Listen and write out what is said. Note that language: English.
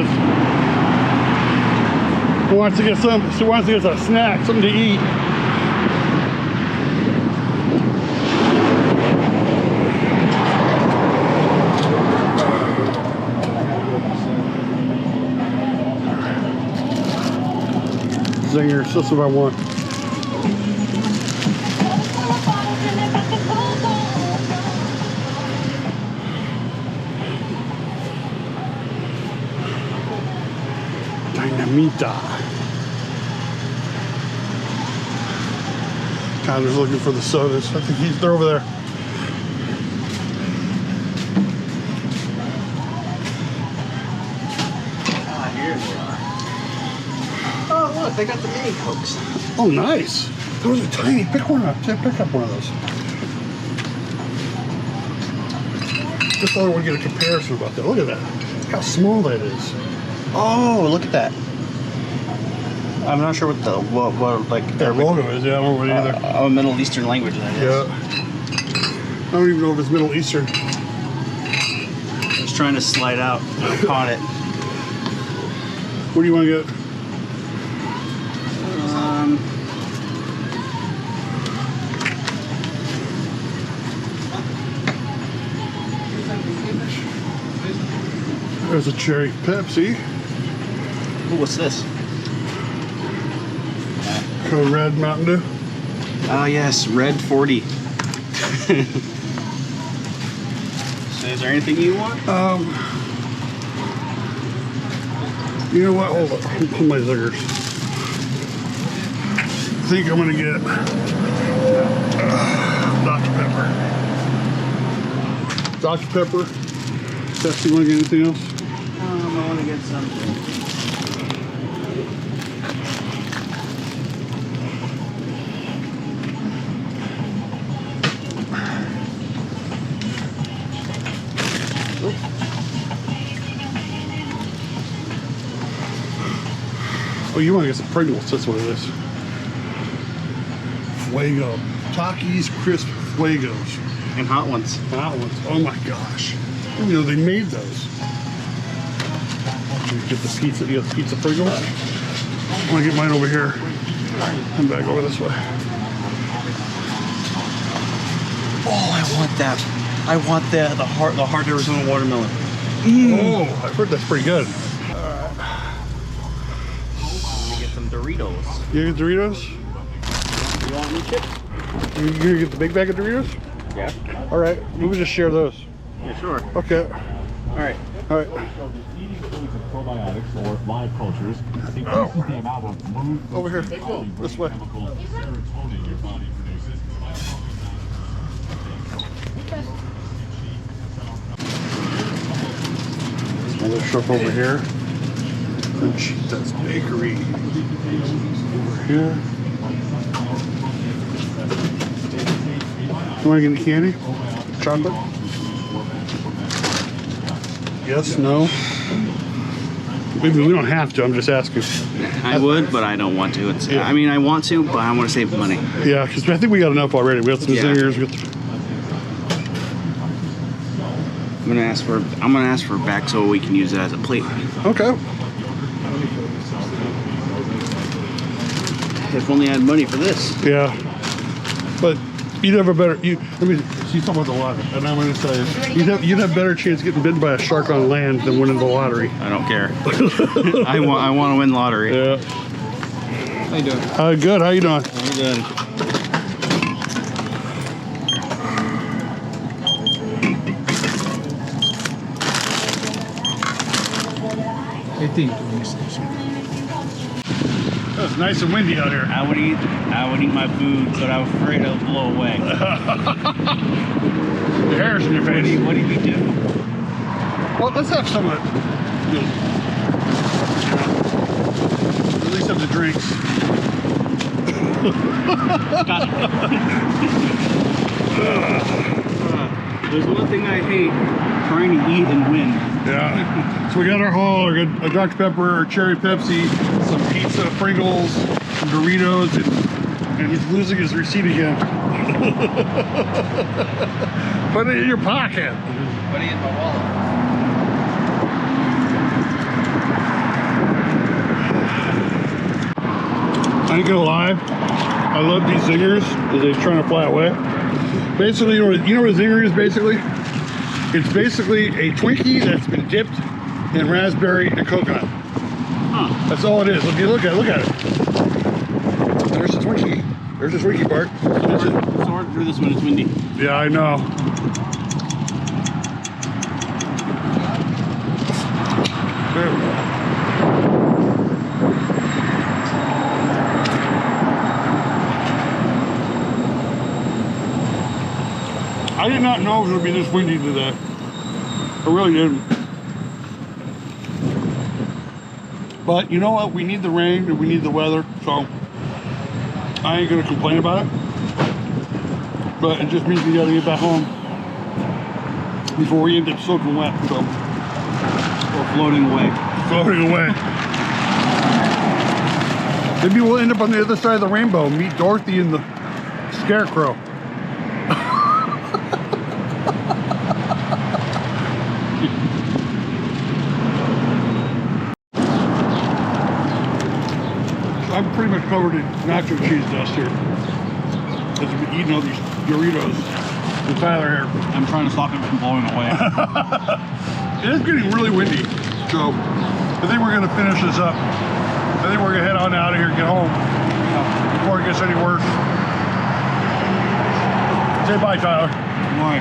is. She wants to get a snack, something to eat. Zingers, that's what I want. Dynamita. Connor's looking for the sodas. I think they're over there. Ah, here they are. Oh, look, they got the mini Cokes. Oh, nice. Those are tiny. Pick one up. Pick up one of those. Just thought I would get a comparison about that. Look at that. Look how small that is. Oh, look at that. I'm not sure what the like That logo is. Yeah, I don't know what either. A Middle Eastern language, that is. Yeah. I don't even know if it's Middle Eastern. I was trying to slide out. I caught it. What do you want to get? There's a cherry Pepsi. Ooh, what's this? Code Red Mountain Dew. Oh yes, Red 40. So is there anything you want? You know what? Hold on. I'll pull my zingers. I think I'm gonna get Dr. Pepper. Dr. Pepper. Pepsi, you wanna get anything else? I want to get something. Oh, you want to get some Pringles? That's what it is. Fuego. Takis Crisp Fuegos. And hot ones. Hot ones. Oh my gosh. You know, they made those. You get the pizza. You got the pizza Pringles? I'm going to get mine over here. Come back over this way. Oh, I want that. I want the hard Arizona watermelon. Oh, I've heard that's pretty good. Let me get some Doritos. You get Doritos? You want any chips? You gonna get the big bag of Doritos? Yeah. All right, we would just share those. Yeah, sure. Okay. All right. All right. Eating foods and probiotics or live cultures increases the amount of mood Over here. This way. chemical serotonin your body produces. Another shop over here. Conchita's Bakery. Over here. You want to get any candy? Chocolate? Yes, no? Maybe we don't have to, I'm just asking. I would, but I don't want to. It's, Yeah. I mean, I want to, but I want to save money. Yeah, because I think we got enough already. We got some Yeah. zingers. We got I'm gonna ask for it back so we can use it as a plate. Okay. If only I had money for this. Yeah. But you'd have a better, she's talking about the lottery, and I'm going to tell you, you'd have better chance getting bitten by a shark on land than winning the lottery. I don't care. I want to win lottery. Yeah. How you doing? Good. How you doing? I'm good. It's nice and windy out here. I would eat my food, but I'm afraid it'll blow away. The hair's in your face. What do you do? Well, let's have some of it. At least have the drinks. Got it. There's one thing I hate, trying to eat and win. Yeah. So we got our haul, we got a Dr. Pepper, cherry Pepsi, some pizza, Pringles, some Doritos, and he's losing his receipt again. Put it in your pocket. Put it in my wallet. I ain't gonna lie, I love these zingers as they're trying to fly away. Basically, you know what a zinger is basically? It's basically a Twinkie that's been dipped in raspberry and coconut. Huh. That's all it is. If you look at it. There's the Twinkie. There's the Twinkie part. It's hard to do this when it's windy. Yeah, I know. I did not know it was going to be this windy today. I really didn't. But you know what? We need the rain and we need the weather, so I ain't going to complain about it. But it just means we got to get back home before we end up soaking wet. So, Or floating away. floating away. Maybe we'll end up on the other side of the rainbow, meet Dorothy and the Scarecrow. I'm pretty much covered in nacho cheese dust here. As I've been eating all these Doritos with Tyler here. I'm trying to stop it from blowing away. It is getting really windy, so I think we're gonna finish this up. I think we're gonna head on out of here and get home before it gets any worse. Say bye, Tyler. Bye.